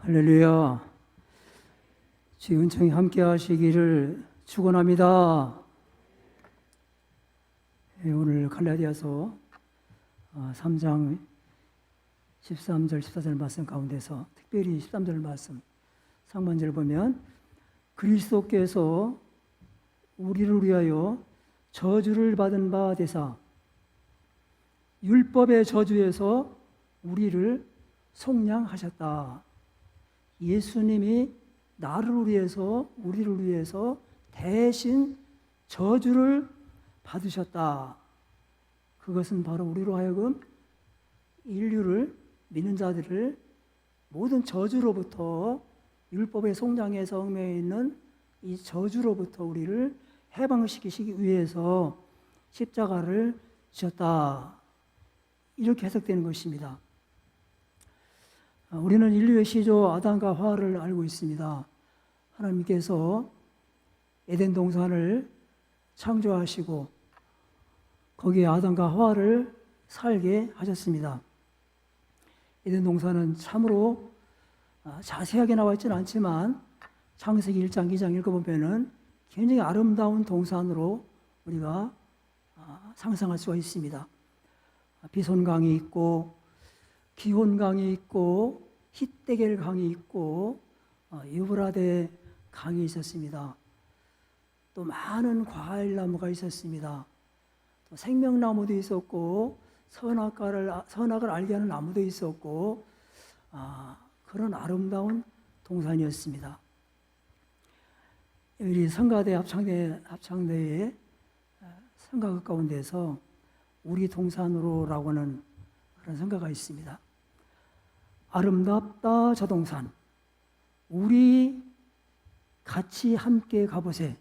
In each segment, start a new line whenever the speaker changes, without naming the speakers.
할렐루야. 주의 은총이 함께 하시기를 축원합니다. 오늘 갈라디아서 3장 13절 14절 말씀 가운데서 특별히 13절 말씀 상반절을 보면 그리스도께서 우리를 위하여 저주를 받은 바 되사 율법의 저주에서 우리를 속량하셨다. 예수님이 나를 위해서, 우리를 위해서 대신 저주를 받으셨다. 그것은 바로 우리로 하여금 인류를, 믿는 자들을 모든 저주로부터, 율법의 속량의 성매에 있는 이 저주로부터 우리를 해방시키시기 위해서 십자가를 지셨다. 이렇게 해석되는 것입니다. 우리는 인류의 시조 아담과 하와를 알고 있습니다. 하나님께서 에덴 동산을 창조하시고 거기에 아담과 하와를 살게 하셨습니다. 에덴 동산은 참으로 자세하게 나와 있지는 않지만 창세기 1장, 2장 읽어보면 굉장히 아름다운 동산으로 우리가 상상할 수가 있습니다. 비손강이 있고 기혼강이 있고 힛데겔 강이 있고 유브라데 강이 있었습니다. 또 많은 과일나무가 있었습니다. 또 생명나무도 있었고 선악을 알게 하는 나무도 있었고 그런 아름다운 동산이었습니다. 우리 성가대 합창대의 성가극 가운데서 우리 동산으로라고 하는 그런 성가가 있습니다. 아름답다 저 동산 우리 같이 함께 가보세.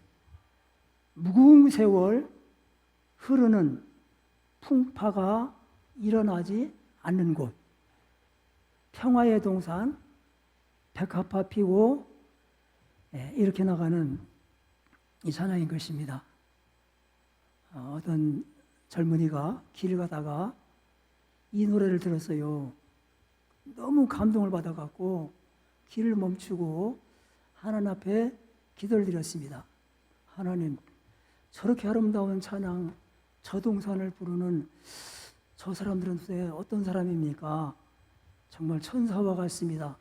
무궁 세월 흐르는 풍파가 일어나지 않는 곳 평화의 동산 백합화 피고 이렇게 나가는 이 찬양인 것입니다. 어떤 젊은이가 길을 가다가 이 노래를 들었어요. 너무 감동을 받아갖고 길을 멈추고 하나님 앞에 기도를 드렸습니다. 하나님, 저렇게 아름다운 찬양, 저 동산을 부르는 저 사람들은 도대체 어떤 사람입니까? 정말 천사와 같습니다.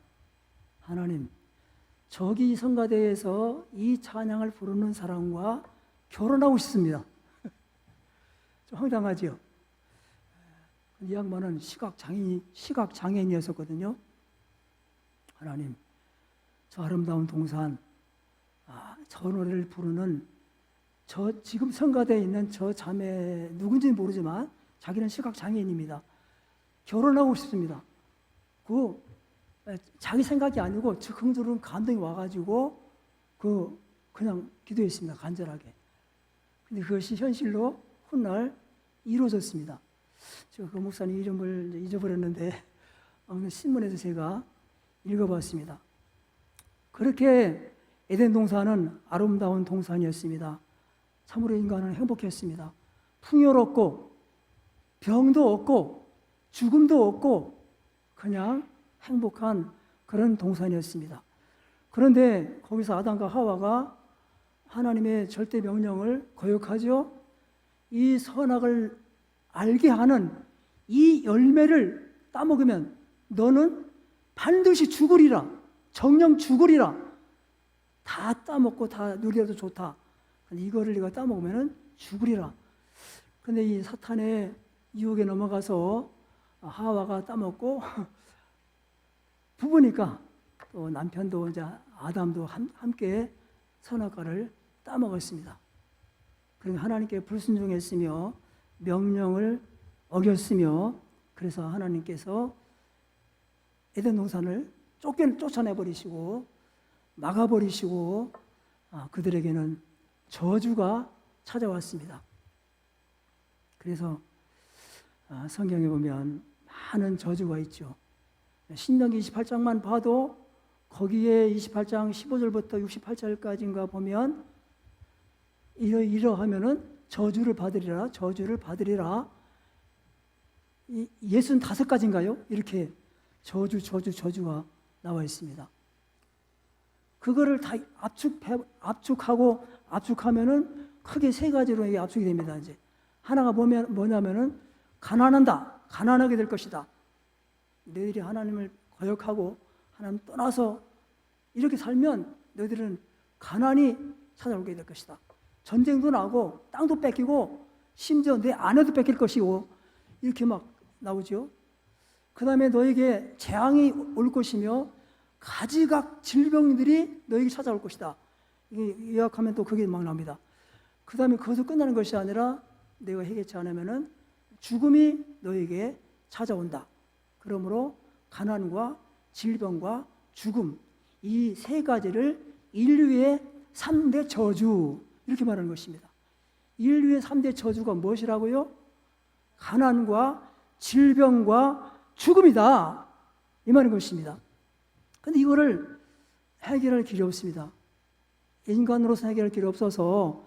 하나님, 저기 성가대에서 이 찬양을 부르는 사람과 결혼하고 싶습니다. 좀 황당하지요? 이 양반은 시각장애인이었거든요. 하나님, 저 아름다운 동산, 저 노래를 부르는 저 지금 성가대에 있는 저 자매 누군지는 모르지만 자기는 시각장애인입니다. 결혼하고 싶습니다. 자기 생각이 아니고 즉흥적으로 감동이 와가지고 그냥 기도했습니다. 간절하게. 근데 그것이 현실로 훗날 이루어졌습니다. 제가 그 목사님 이름을 잊어버렸는데 신문에서 제가 읽어봤습니다. 그렇게 에덴 동산은 아름다운 동산이었습니다. 참으로 인간은 행복했습니다. 풍요롭고 병도 없고 죽음도 없고 그냥 행복한 그런 동산이었습니다. 그런데 거기서 아담과 하와가 하나님의 절대 명령을 거역하죠. 이 선악을 알게 하는 이 열매를 따먹으면 너는 반드시 죽으리라. 정령 죽으리라. 다 따먹고 다 누려도 좋다. 근데 이거를 네가 따먹으면 죽으리라. 근데 이 사탄의 유혹에 넘어가서 하와가 따먹고 부부니까 또 남편도 이제 아담도 함께 선악과를 따먹었습니다. 그러니까 하나님께 불순종했으며 명령을 어겼으며 그래서 하나님께서 에덴 동산을 쫓아내버리시고 막아버리시고 그들에게는 저주가 찾아왔습니다. 그래서 성경에 보면 많은 저주가 있죠. 신명기 28장만 봐도 거기에 28장 15절부터 68절까지인가 보면 이러하면은 저주를 받으리라. 65가지인가요? 이렇게 저주가 나와 있습니다. 그거를 다 압축하면은 크게 세 가지로 이게 압축이 됩니다. 이제 하나가 뭐냐면은 가난하게 될 것이다. 너희들이 하나님을 거역하고 하나님 떠나서 이렇게 살면 너희들은 가난이 찾아오게 될 것이다. 전쟁도 나고 땅도 뺏기고 심지어 내 아내도 뺏길 것이고 이렇게 막 나오죠. 그 다음에 너에게 재앙이 올 것이며 가지각 질병들이 너에게 찾아올 것이다. 이게 요약하면 또 그게 막 나옵니다. 그 다음에 거기서 끝나는 것이 아니라 내가 해결치 않으면은 죽음이 너에게 찾아온다. 그러므로 가난과 질병과 죽음 이 세 가지를 인류의 3대 저주 이렇게 말하는 것입니다. 인류의 3대 저주가 무엇이라고요? 가난과 질병과 죽음이다. 이 말인 것입니다. 그런데 이거를 해결할 길이 없습니다. 인간으로서 해결할 길이 없어서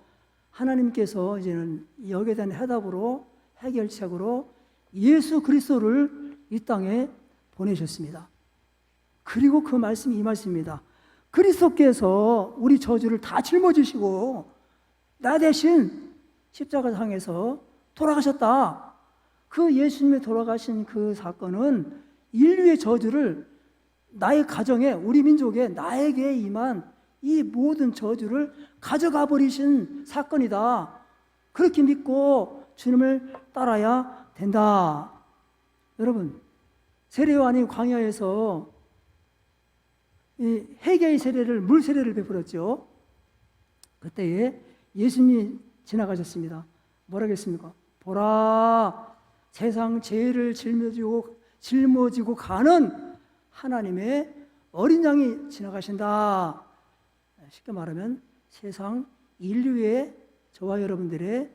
하나님께서 이제는 여기에 대한 해답으로 해결책으로 예수 그리스도를 이 땅에 보내셨습니다. 그리고 그 말씀이 이 말씀입니다. 그리스도께서 우리 저주를 다 짊어지시고 나 대신 십자가상에서 돌아가셨다. 그 예수님이 돌아가신 그 사건은 인류의 저주를 나의 가정에 우리 민족에 나에게 임한 이 모든 저주를 가져가 버리신 사건이다. 그렇게 믿고 주님을 따라야 된다. 여러분, 세례요한이 광야에서 이 회개의 세례를 물 세례를 베풀었죠. 그때에 예수님이 지나가셨습니다. 뭐라고 했습니까? 보라, 세상 죄를 짊어지고 가는 하나님의 어린 양이 지나가신다. 쉽게 말하면 세상 인류의 저와 여러분들의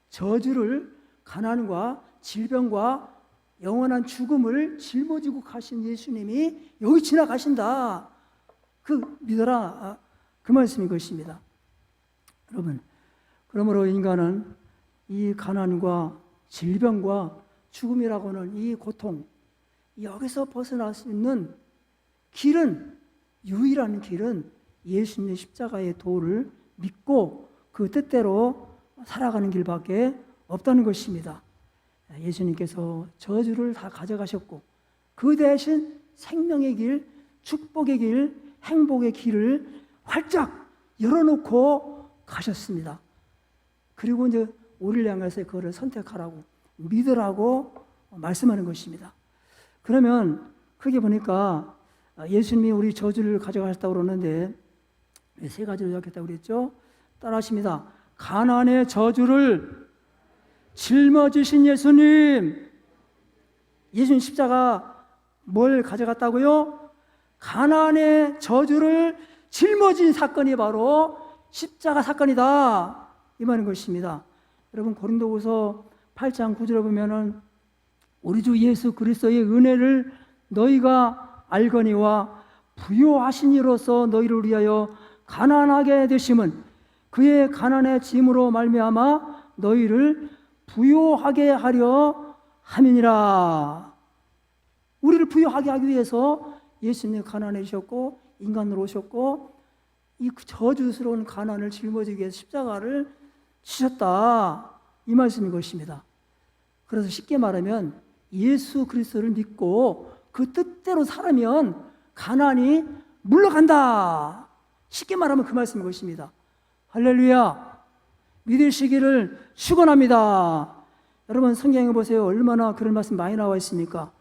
저주를 가난과 질병과 영원한 죽음을 짊어지고 가신 예수님이 여기 지나가신다. 그 믿어라. 그 말씀인 것입니다. 여러분, 그러므로 인간은 이 가난과 질병과 죽음이라고는 이 고통, 여기서 벗어날 수 있는 길은, 유일한 길은 예수님의 십자가의 도를 믿고 그 뜻대로 살아가는 길밖에 없다는 것입니다. 예수님께서 저주를 다 가져가셨고 그 대신 생명의 길, 축복의 길, 행복의 길을 활짝 열어놓고 가셨습니다. 그리고 이제 우리를 향해서 그거를 선택하라고 믿으라고 말씀하는 것입니다. 그러면 크게 보니까 예수님이 우리 저주를 가져가셨다고 그러는데 세 가지로 요약했다고 그랬죠. 따라하십니다. 가난의 저주를 짊어지신 예수님. 예수님 십자가 뭘 가져갔다고요? 가난의 저주를 짊어진 사건이 바로 십자가 사건이다. 이 말인 것입니다. 여러분 고린도후서 8장 9절에 보면은 우리 주 예수 그리스도의 은혜를 너희가 알거니와 부요하신 이로써 너희를 위하여 가난하게 되심은 그의 가난의 짐으로 말미암아 너희를 부요하게 하려 함이니라. 우리를 부요하게 하기 위해서 예수님이 가난해지셨고 인간으로 오셨고 이 저주스러운 가난을 짊어지기 위해서 십자가를 지셨다. 이 말씀인 것입니다. 그래서 쉽게 말하면 예수 그리스도를 믿고 그 뜻대로 살면 가난이 물러간다. 쉽게 말하면 그 말씀인 것입니다. 할렐루야. 믿으시기를 축원합니다. 여러분 성경에 보세요. 얼마나 그런 말씀 많이 나와 있습니까?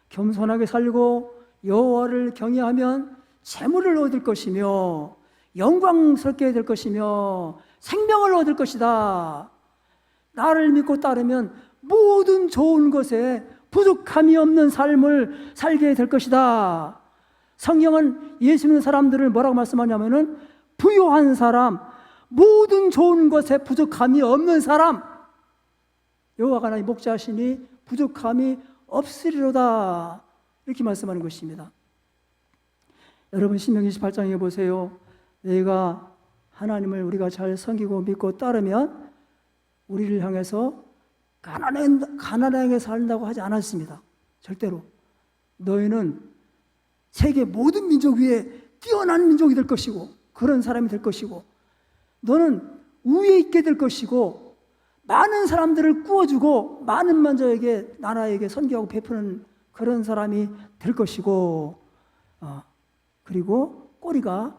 겸손하게 살고 여호와를 경외하면 재물을 얻을 것이며 영광스럽게 될 것이며 생명을 얻을 것이다. 나를 믿고 따르면 모든 좋은 것에 부족함이 없는 삶을 살게 될 것이다. 성경은 예수 믿는 사람들을 뭐라고 말씀하냐면은 부요한 사람, 모든 좋은 것에 부족함이 없는 사람, 여호와가 나의 목자시니 부족함이 없으리로다. 이렇게 말씀하는 것입니다. 여러분 신명기 28장에 보세요. 내가 하나님을 우리가 잘 섬기고 믿고 따르면 우리를 향해서 가난하게 살다고 하지 않았습니다. 절대로. 너희는 세계 모든 민족 위에 뛰어난 민족이 될 것이고 그런 사람이 될 것이고 너는 위에 있게 될 것이고 많은 사람들을 구워주고 많은 만저에게 나라에게 선교하고 베푸는 그런 사람이 될 것이고 그리고 꼬리가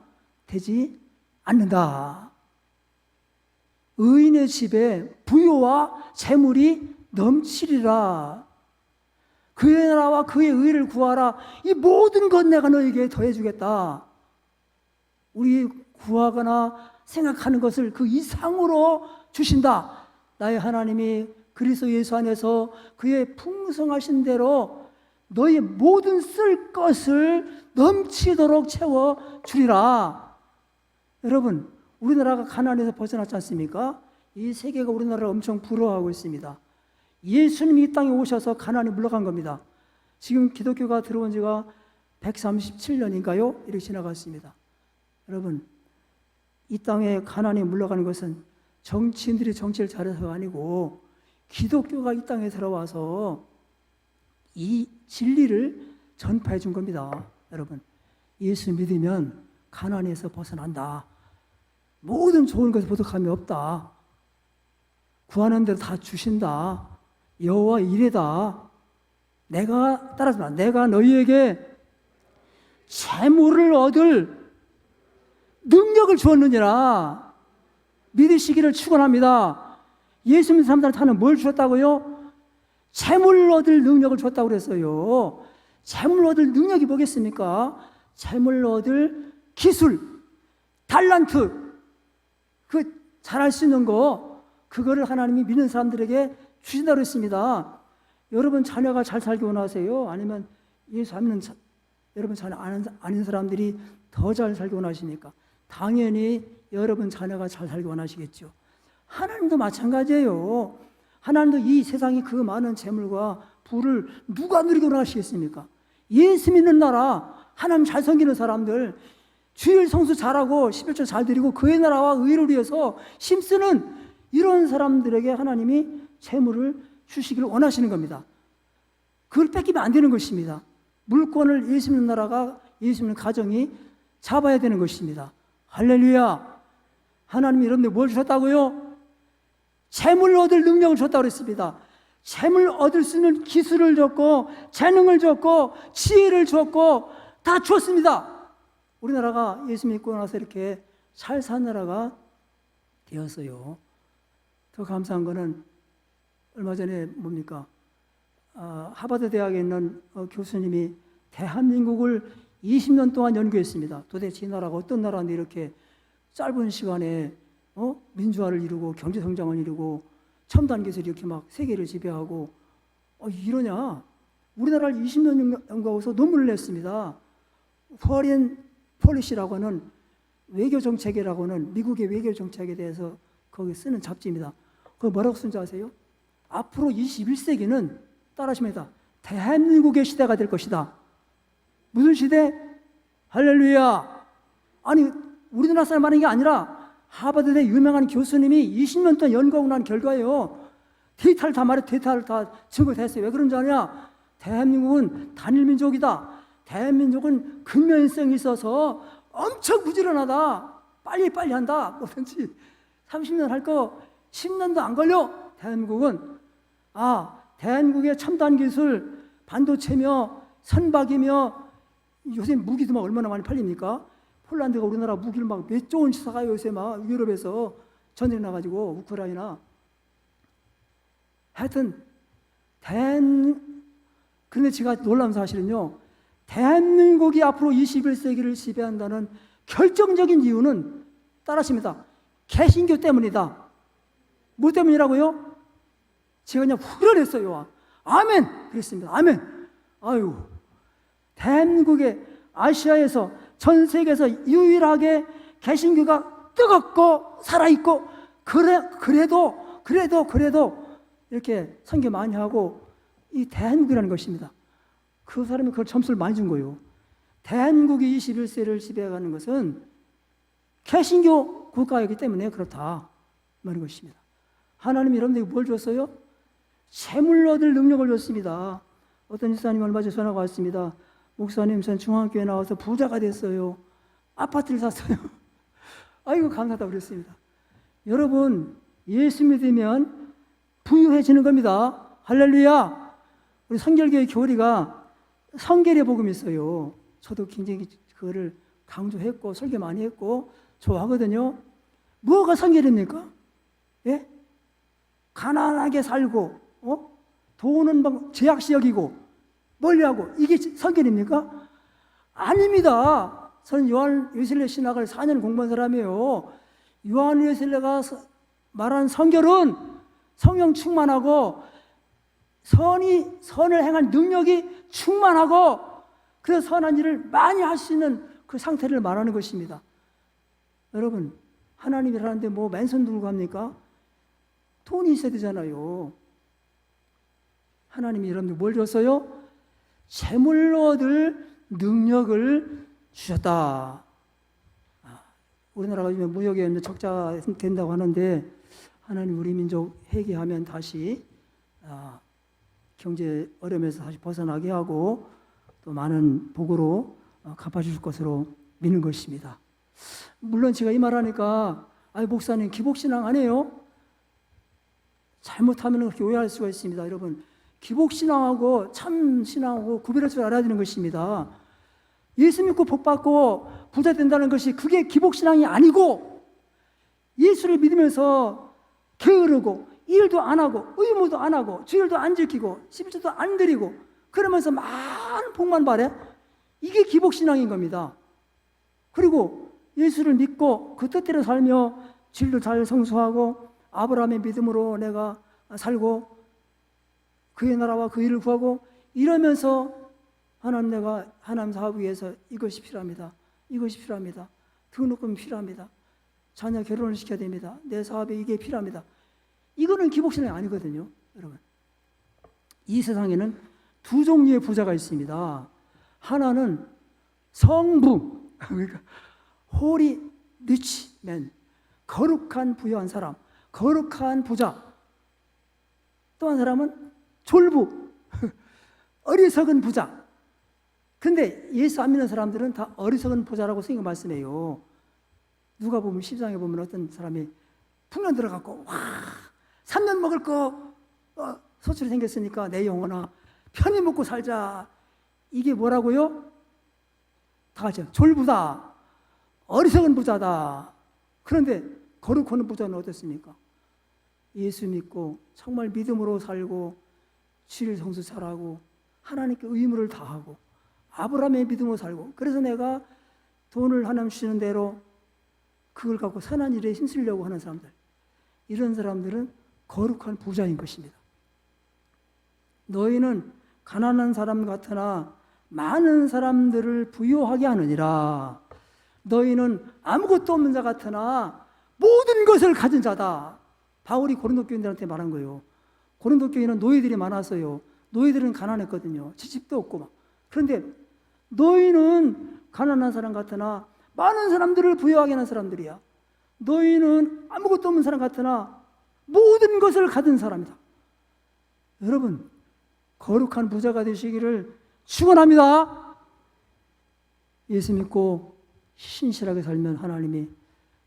되지 않는다. 의인의 집에 부요와 재물이 넘치리라. 그의 나라와 그의 의를 구하라. 이 모든 것 내가 너에게 더해주겠다. 우리 구하거나 생각하는 것을 그 이상으로 주신다. 나의 하나님이 그리스도 예수 안에서 그의 풍성하신 대로 너의 모든 쓸 것을 넘치도록 채워주리라. 여러분, 우리나라가 가난에서 벗어났지 않습니까? 이 세계가 우리나라를 엄청 부러워하고 있습니다. 예수님이 이 땅에 오셔서 가난이 물러간 겁니다. 지금 기독교가 들어온 지가 137년인가요? 이렇게 지나갔습니다. 여러분, 이 땅에 가난이 물러가는 것은 정치인들이 정치를 잘해서가 아니고 기독교가 이 땅에 들어와서 이 진리를 전파해 준 겁니다. 여러분, 예수 믿으면 가난에서 벗어난다. 모든 좋은 것에 부족함이 없다. 구하는 대로 다 주신다. 여호와 이레다. 내가 너희에게 재물을 얻을 능력을 주었느니라. 믿으시기를 축원합니다. 예수 믿는 사람들한테 하나님 뭘 주었다고요? 재물을 얻을 능력을 줬다고 그랬어요. 재물을 얻을 능력이 뭐겠습니까? 재물을 얻을 기술, 달란트, 그 잘할 수 있는 거, 그거를 하나님이 믿는 사람들에게 주신다고 했습니다. 여러분 자녀가 잘 살기 원하세요? 아니면 예수 안 믿는 여러분 자녀 아닌 사람들이 더 잘 살기 원하십니까? 당연히 여러분 자녀가 잘 살기 원하시겠죠. 하나님도 마찬가지예요. 하나님도 이 세상이 그 많은 재물과 부를 누가 누리기 원하시겠습니까? 예수 믿는 나라, 하나님 잘 섬기는 사람들, 주일 성수 잘하고 11조 잘 드리고 그의 나라와 의를 위해서 힘쓰는 이런 사람들에게 하나님이 재물을 주시기를 원하시는 겁니다. 그걸 뺏기면 안 되는 것입니다. 물권을 예수 믿는 나라가, 예수 믿는 가정이 잡아야 되는 것입니다. 할렐루야. 하나님이 여러분들 뭘 주셨다고요? 재물을 얻을 능력을 줬다고 그랬습니다. 재물 얻을 수 있는 기술을 줬고 재능을 줬고 지혜를 줬고 다 주었습니다. 우리나라가 예수 믿고 나서 이렇게 잘 산 나라가 되었어요. 더 감사한 거는 얼마 전에 뭡니까? 하버드 대학에 있는 교수님이 대한민국을 20년 동안 연구했습니다. 도대체 이 나라가 어떤 나라인데 이렇게 짧은 시간에 민주화를 이루고 경제 성장을 이루고 첨단 기술이 이렇게 막 세계를 지배하고 이러냐? 우리나라를 20년 연구하고서 논문을 냈습니다. Foreign Policy라고 하는 외교 정책이라고 하는 미국의 외교 정책에 대해서 거기 쓰는 잡지입니다. 그거 뭐라고 쓴지 아세요? 앞으로 21세기는 따라하십니다. 대한민국의 시대가 될 것이다. 무슨 시대? 할렐루야. 아니 우리나라 사람 하는 게 아니라 하버드대 유명한 교수님이 20년 동안 연구하고 난 결과예요. 데이터를 다 말해, 데이터를 다 증거했어요. 왜 그런지 아냐? 대한민국은 단일민족이다. 대한민족은 근면성이 있어서 엄청 부지런하다. 빨리빨리 한다. 뭐든지 30년 할 거 10년도 안 걸려. 대한민국은 대한민국의 첨단 기술, 반도체며 선박이며 요새 무기도 막 얼마나 많이 팔립니까? 폴란드가 우리나라 무기를 막 몇 조 원씩 사가요. 요새 막 유럽에서 전쟁 나가지고 우크라이나. 하여튼 그런데 제가 놀라운 사실은요. 대한민국이 앞으로 21세기를 지배한다는 결정적인 이유는 따라하십니다. 개신교 때문이다. 뭐 때문이라고요? 제가 그냥 후련했어요. 아멘! 그랬습니다. 아멘! 아유, 대한민국의 아시아에서 전 세계에서 유일하게 개신교가 뜨겁고 살아있고 그래도 이렇게 선교 많이 하고 이 대한민국이라는 것입니다. 그 사람이 그걸 점수를 많이 준 거예요. 대한민국이 21세기를 지배해가는 것은 개신교 국가이기 때문에 그렇다 말인 것입니다. 하나님이 여러분들에게 뭘 줬어요? 재물 얻을 능력을 줬습니다. 어떤 집사님 얼마 전에 전화가 왔습니다. 목사님, 전 중앙교회 나와서 부자가 됐어요. 아파트를 샀어요. 아이고 감사하다고 그랬습니다. 여러분, 예수 믿으면 부유해지는 겁니다. 할렐루야. 우리 성결교회 교리가 성결의 복음이 있어요. 저도 굉장히 그거를 강조했고 설교 많이 했고 좋아하거든요. 뭐가 성결입니까? 예? 가난하게 살고 돈은 막 제약시 여기고 멀리하고 이게 성결입니까? 아닙니다. 저는 요한 웨슬레 신학을 4년 공부한 사람이에요. 요한 웨슬레가 말한 성결은 성령 충만하고 선을 행한 능력이 충만하고 그래서 선한 일을 많이 할 수 있는 그 상태를 말하는 것입니다. 여러분, 하나님이라는데 뭐 맨손 들고 합니까? 돈이 있어야 되잖아요. 하나님이 여러분들 뭘 줬어요? 재물로 얻을 능력을 주셨다. 우리나라가 요즘 무역에 적자 된다고 하는데 하나님 우리 민족 회개하면 다시 경제 어려움에서 다시 벗어나게 하고 또 많은 복으로 갚아줄 것으로 믿는 것입니다. 물론 제가 이 말하니까 목사님 기복신앙 안 해요? 잘못하면 그렇게 오해할 수가 있습니다. 여러분, 기복신앙하고 참신앙하고 구별할 줄 알아야 되는 것입니다. 예수 믿고 복받고 부자 된다는 것이 그게 기복신앙이 아니고 예수를 믿으면서 게으르고 일도 안 하고 의무도 안 하고 주일도 안 지키고 11조도 안 드리고 그러면서 많은 복만 바래. 이게 기복신앙인 겁니다. 그리고 예수를 믿고 그 뜻대로 살며 진리를 잘 성수하고 아브라함의 믿음으로 내가 살고 그의 나라와 그 일을 구하고 이러면서 하나님 내가 하나님 사업 위해서 이것이 필요합니다. 이것이 필요합니다. 등록금이 필요합니다. 자녀 결혼을 시켜야 됩니다. 내 사업에 이게 필요합니다. 이거는 기복신앙이 아니거든요. 여러분, 이 세상에는 두 종류의 부자가 있습니다. 하나는 성부, 그러니까 holy rich man, 거룩한 부유한 사람, 거룩한 부자. 또 한 사람은 졸부, 어리석은 부자. 근데 예수 안 믿는 사람들은 다 어리석은 부자라고 성경 말씀해요. 누가 보면 10장에 보면 어떤 사람이 풍년 들어갔고 3년 먹을 거 소출이 생겼으니까 내 영혼아 편히 먹고 살자. 이게 뭐라고요? 다 같이 졸부다, 어리석은 부자다. 그런데 거룩한 부자는 어떻습니까? 예수 믿고 정말 믿음으로 살고 주일 성수 잘하고 하나님께 의무를 다하고 아브라함의 믿음으로 살고 그래서 내가 돈을 하나님 주시는 대로 그걸 갖고 선한 일에 힘쓰려고 하는 사람들, 이런 사람들은 거룩한 부자인 것입니다. 너희는 가난한 사람 같으나 많은 사람들을 부유하게 하느니라. 너희는 아무것도 없는 자 같으나 모든 것을 가진 자다. 바울이 고린도 교인들한테 말한 거예요. 고린도 교인은 노예들이 많았어요. 노예들은 가난했거든요. 집도 없고 막. 그런데 너희는 가난한 사람 같으나 많은 사람들을 부유하게 하는 사람들이야. 너희는 아무것도 없는 사람 같으나 모든 것을 가진 사람이다. 여러분, 거룩한 부자가 되시기를 축원합니다. 예수 믿고 신실하게 살면 하나님이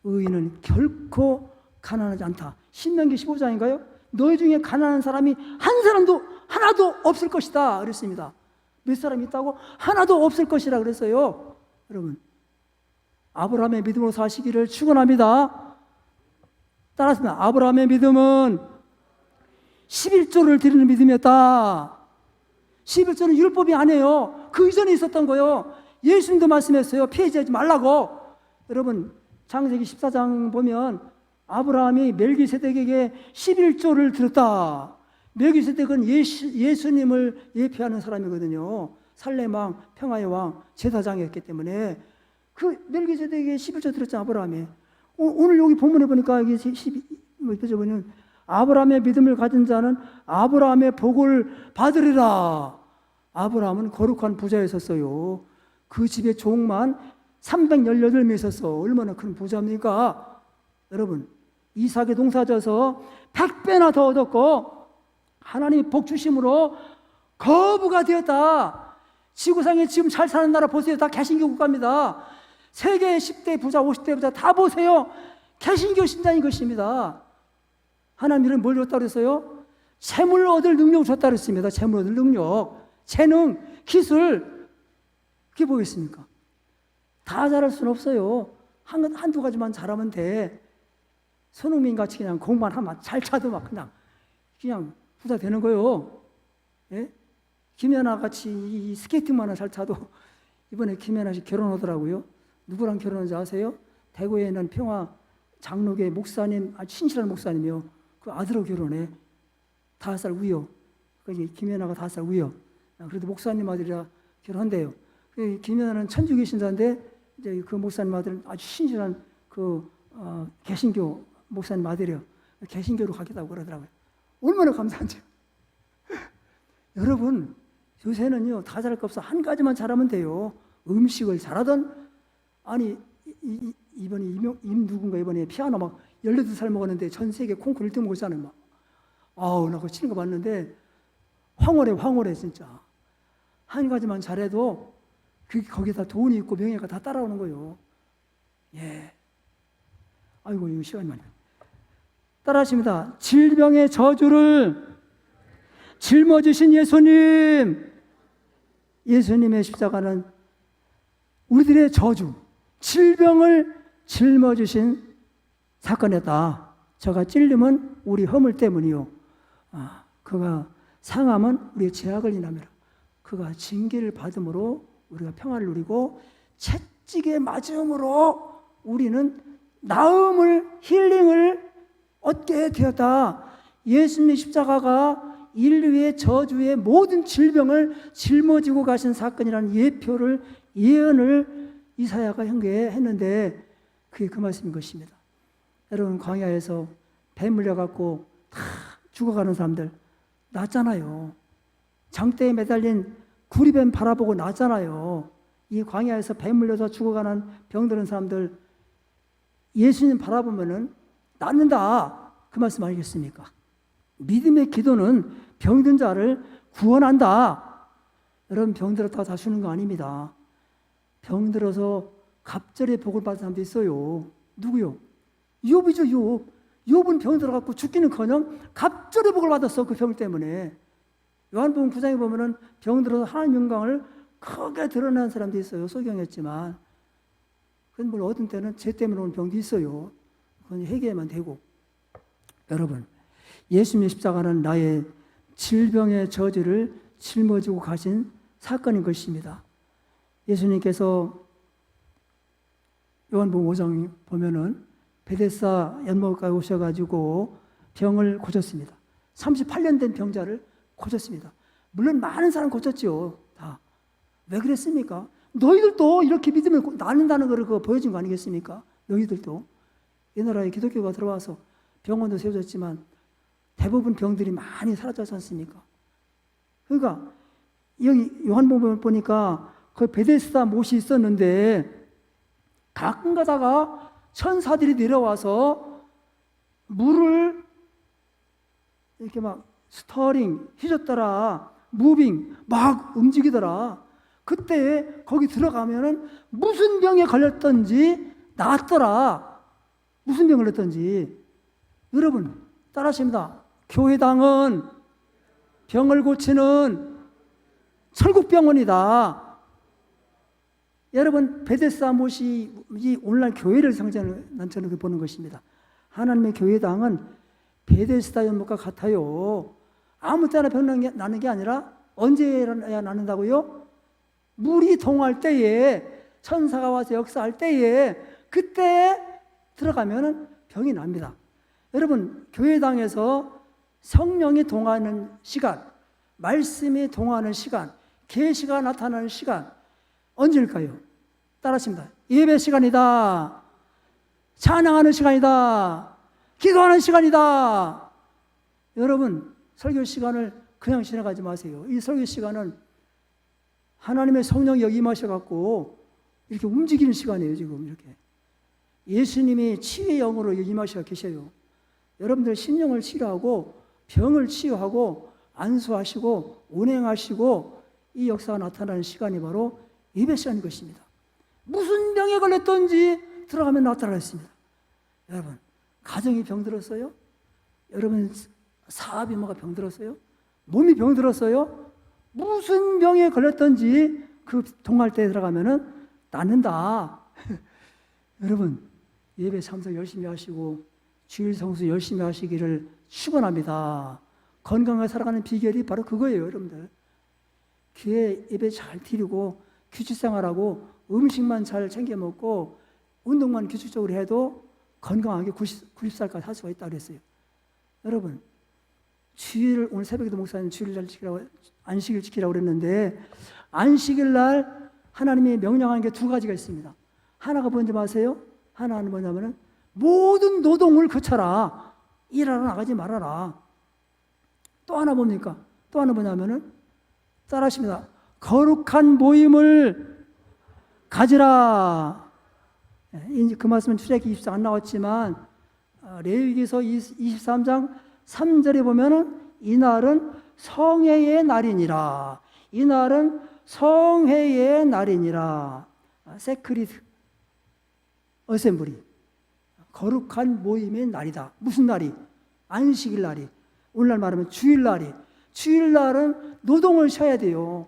의인은 결코 가난하지 않다. 신명기 15장인가요? 너희 중에 가난한 사람이 한 사람도 하나도 없을 것이다 그랬습니다. 몇 사람 있다고? 하나도 없을 것이라 그랬어요. 여러분, 아브라함의 믿음으로 사시기를 축원합니다. 따라서 아브라함의 믿음은 11조를 드리는 믿음이었다. 11조는 율법이 아니에요. 그 이전에 있었던 거예요. 예수님도 말씀했어요. 폐지하지 말라고. 여러분, 창세기 14장 보면 아브라함이 멜기세덱에게 11조를 드렸다. 멜기세덱은 예수님을 예표하는 사람이거든요. 살렘 왕, 평화의 왕, 제사장이었기 때문에 그 멜기세덱에게 11조 드렸잖아, 아브라함이. 오늘 여기 본문에 보니까 여기 12절 보면 아브라함의 믿음을 가진 자는 아브라함의 복을 받으리라. 아브라함은 거룩한 부자였었어요. 그 집에 종만 318명이 있었어. 얼마나 큰 부자입니까? 여러분, 이삭의 농사져서 100배나 더 얻었고 하나님이 복 주심으로 거부가 되었다. 지구상에 지금 잘 사는 나라 보세요. 다 개신교 국가입니다. 세계 10대 부자, 50대 부자 다 보세요. 개신교 신자인 것입니다. 하나님은 뭘 줬다고 그랬어요? 재물 얻을 능력을 줬다고 그랬습니다. 재물 얻을 능력, 재능, 기술. 그게 뭐겠습니까? 다 잘할 수는 없어요. 한두 가지만 잘하면 돼. 손흥민 같이 그냥 공만 하면 잘 차도 막 그냥 부자 되는 거예요. 예? 김연아 같이 이 스케이팅만 잘 차도 이번에 김연아 씨 결혼하더라고요. 누구랑 결혼한지 아세요? 대구에 있는 평화 장로교 목사님, 아주 신실한 목사님이요. 그 아들하고 결혼해. 5살 위요. 김연아가 5살 위요. 그래도 목사님 아들이라 결혼한대요. 김연아는 천주교 신자인데 이제 그 목사님 아들은 아주 신실한 개신교 목사님 아들이요. 개신교로 가겠다고 그러더라고요. 얼마나 감사한지요. 여러분, 요새는요, 다 잘할 거 없어. 한 가지만 잘하면 돼요. 음식을 잘하던, 아니, 이번에 누군가 이번에 피아노 막 18살 먹었는데 전 세계 콩쿠르 1등 먹었잖아요. 막. 아우, 나 그거 치는 거 봤는데, 황홀해, 진짜. 한 가지만 잘해도, 거기다 돈이 있고 명예가 다 따라오는 거예요. 예. 아이고, 이거 시간이 많이. 따라하십니다. 질병의 저주를 짊어지신 예수님. 예수님의 십자가는 우리들의 저주, 질병을 짊어지신 사건이었다. 저가 찔림은 우리 허물 때문이요. 그가 상함은 우리의 죄악을 인함이라. 그가 징계를 받음으로 우리가 평화를 누리고 채찍에 맞음으로 우리는 나음을, 힐링을 얻게 되었다. 예수님의 십자가가 인류의 저주의 모든 질병을 짊어지고 가신 사건이라는 예언을 이사야가 현계했는데 그게 그 말씀인 것입니다. 여러분, 광야에서 배 물려갖고 다 죽어가는 사람들 났잖아요. 장대에 매달린 구리뱀 바라보고 났잖아요. 이 광야에서 배 물려서 죽어가는 병드는 사람들 예수님 바라보면은 낫는다. 그 말씀 아니겠습니까? 믿음의 기도는 병든 자를 구원한다. 여러분, 병들었다가 다 죽는 거 아닙니다. 병들어서 갑절의 복을 받은 사람도 있어요. 누구요? 욥이죠, 욥. 욥은 병들어갖고 죽기는커녕 갑절의 복을 받았어, 그 병 때문에. 요한복음 9장에 보면은 병들어서 하나님 영광을 크게 드러난 사람도 있어요. 소경했지만. 그건 뭘 어떤 때는 죄 때문에 오는 병도 있어요. 그건 회개만 되고. 여러분, 예수님의 십자가는 나의 질병의 저주를 짊어지고 가신 사건인 것입니다. 예수님께서 요한복음 5장 보면은 베데스다 연못가에 오셔가지고 병을 고쳤습니다. 38년 된 병자를 고쳤습니다. 물론 많은 사람 고쳤죠. 다. 왜 그랬습니까? 너희들도 이렇게 믿으면 낫는다는 걸 보여준 거 아니겠습니까? 너희들도. 이 나라에 기독교가 들어와서 병원도 세워졌지만 대부분 병들이 많이 사라졌지 않습니까? 그러니까 여기 요한복음을 보니까 그 베데스다 못이 있었는데 가끔 가다가 천사들이 내려와서 물을 이렇게 막 스터링, 휘젓더라, 무빙, 막 움직이더라. 그때 거기 들어가면은 무슨 병에 걸렸던지 낫더라. 무슨 병 걸렸던지. 여러분, 따라하십니다. 교회당은 병을 고치는 천국병원이다. 여러분, 베데스다 못이 이 오늘날 교회를 상징하는 난 저는 그렇게 보는 것입니다. 하나님의 교회당은 베데스다 연못과 같아요. 아무 때나 병 나는 게 아니라 언제 나는다고요? 물이 동할 때에, 천사가 와서 역사할 때에, 그때 들어가면 병이 납니다. 여러분, 교회당에서 성령이 동하는 시간, 말씀이 동하는 시간, 계시가 나타나는 시간 언제일까요? 따라하십니다. 예배 시간이다. 찬양하는 시간이다. 기도하는 시간이다. 여러분, 설교 시간을 그냥 지나가지 마세요. 이 설교 시간은 하나님의 성령이 여기 임하셔갖고 이렇게 움직이는 시간이에요. 지금 이렇게 예수님이 치유의 영으로 여기 임하셔 계셔요. 여러분들 심령을 치료하고 병을 치유하고 안수하시고 운행하시고 이 역사가 나타나는 시간이 바로 예배 시간인 것입니다. 무슨 병에 걸렸던지 들어가면 나타나 있습니다. 여러분, 가정이 병들었어요? 여러분, 사업이 뭐가 병들었어요? 몸이 병들었어요? 무슨 병에 걸렸던지 그 동할대에 들어가면은 낫는다. 여러분, 예배 참석 열심히 하시고 주일 성수 열심히 하시기를 축원합니다. 건강하게 살아가는 비결이 바로 그거예요, 여러분들. 교회 예배 잘 드리고 규칙생활하고 음식만 잘 챙겨 먹고 운동만 규칙적으로 해도 건강하게 90살까지 살 수가 있다고 그랬어요. 여러분, 주일, 오늘 새벽에도 목사님 주일 잘 지키라고, 안식일 지키라고 그랬는데, 안식일 날 하나님이 명령하는 게 두 가지가 있습니다. 하나가 뭔지 아세요? 하나는 뭐냐면은 모든 노동을 그쳐라. 일하러 나가지 말아라. 또 하나 뭡니까? 또 하나 뭐냐면은 따라하십니다. 거룩한 모임을 가지라. 그 말씀은 출애굽기 24안 나왔지만 레위기서 23장 3절에 보면은 이날은 성회의 날이니라. 이날은 성회의 날이니라. 세크릿 어셈블리. 거룩한 모임의 날이다. 무슨 날이? 안식일 날이. 오늘날 말하면 주일날이. 주일날은 노동을 쉬어야 돼요.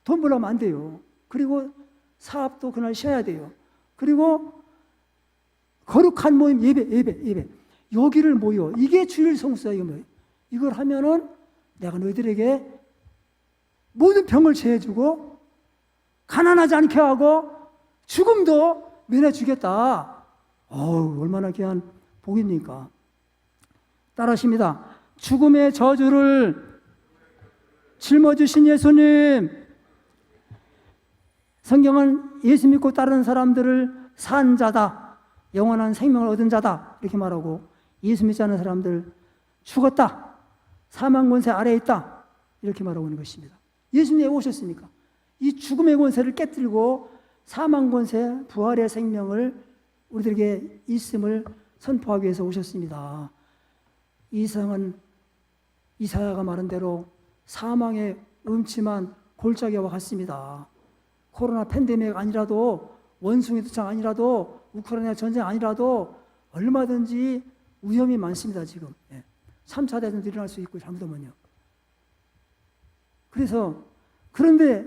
돈 벌려면 안 돼요. 그리고 사업도 그날 쉬어야 돼요. 그리고 거룩한 모임, 예배. 여기를 모여. 이게 주일 성수야, 이거 뭐예요? 이걸 하면은 내가 너희들에게 모든 병을 제해주고 가난하지 않게 하고 죽음도 면해주겠다. 얼마나 귀한 복입니까? 따라하십니다. 죽음의 저주를 짊어지신 예수님. 성경은 예수 믿고 따르는 사람들을 산 자다, 영원한 생명을 얻은 자다 이렇게 말하고, 예수 믿지 않는 사람들 죽었다, 사망 권세 아래에 있다 이렇게 말하고 있는 것입니다. 예수님이 왜 오셨습니까? 이 죽음의 권세를 깨뜨리고 사망 권세, 부활의 생명을 우리들에게 있음을 선포하기 위해서 오셨습니다. 이 세상은 이사야가 말한 대로 사망의 음침한 골짜기와 같습니다. 코로나 팬데믹 아니라도, 원숭이 투창 아니라도, 우크라이나 전쟁 아니라도 얼마든지 위험이 많습니다. 지금 3차 대전도 일어날 수 있고 잘못하면요. 그런데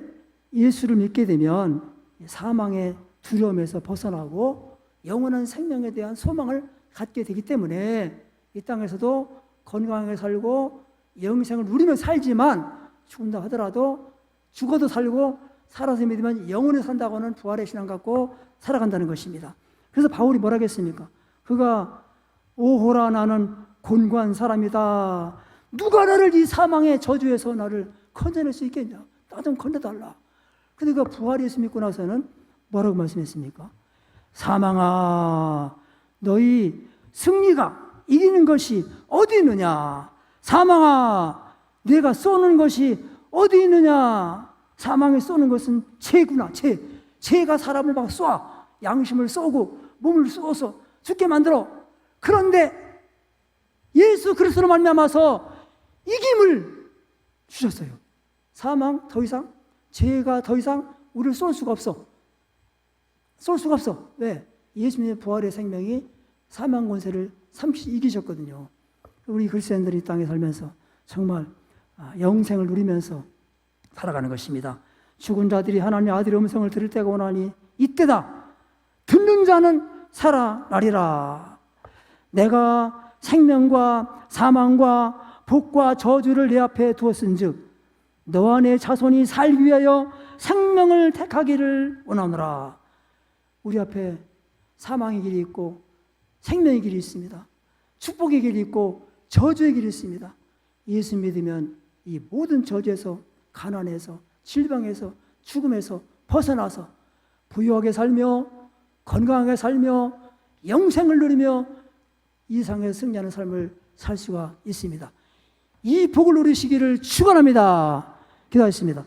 예수를 믿게 되면 사망의 두려움에서 벗어나고 영원한 생명에 대한 소망을 갖게 되기 때문에 이 땅에서도 건강하게 살고 영생을 누리며 살지만, 죽는다 하더라도 죽어도 살고 살아서 믿으면 영원히 산다고 하는 부활의 신앙 갖고 살아간다는 것입니다. 그래서 바울이 뭐라 했습니까? 그가 오호라 나는 곤고한 사람이다. 누가 나를 이 사망의 저주에서 나를 건져낼 수 있겠냐? 나 좀 건져달라. 근데 그가 부활 예수 믿고 나서는 뭐라고 말씀했습니까? 사망아, 너희 승리가 이기는 것이 어디 있느냐? 사망아, 내가 쏘는 것이 어디 있느냐? 사망에 쏘는 것은 죄구나. 죄가 사람을 막 쏴. 양심을 쏘고 몸을 쏘서 죽게 만들어. 그런데 예수 그리스도로 말미암아서 이김을 주셨어요. 사망 더 이상, 죄가 더 이상 우리를 쏠 수가 없어. 쏠 수가 없어. 왜? 예수님의 부활의 생명이 사망 권세를 삼시 이기셨거든요. 우리 그리스도인들이 이 땅에 살면서 정말 영생을 누리면서 살아가는 것입니다. 죽은 자들이 하나님의 아들의 음성을 들을 때가 오나니 이때다. 듣는 자는 살아나리라. 내가 생명과 사망과 복과 저주를 내 앞에 두었은즉 너와 내 자손이 살기 위하여 생명을 택하기를 원하노라. 우리 앞에 사망의 길이 있고 생명의 길이 있습니다. 축복의 길이 있고 저주의 길이 있습니다. 예수 믿으면 이 모든 저주에서, 가난에서, 질병에서, 죽음에서 벗어나서 부유하게 살며 건강하게 살며 영생을 누리며 이 세상에 승리하는 삶을 살 수가 있습니다. 이 복을 누리시기를 축원합니다. 기도하겠습니다.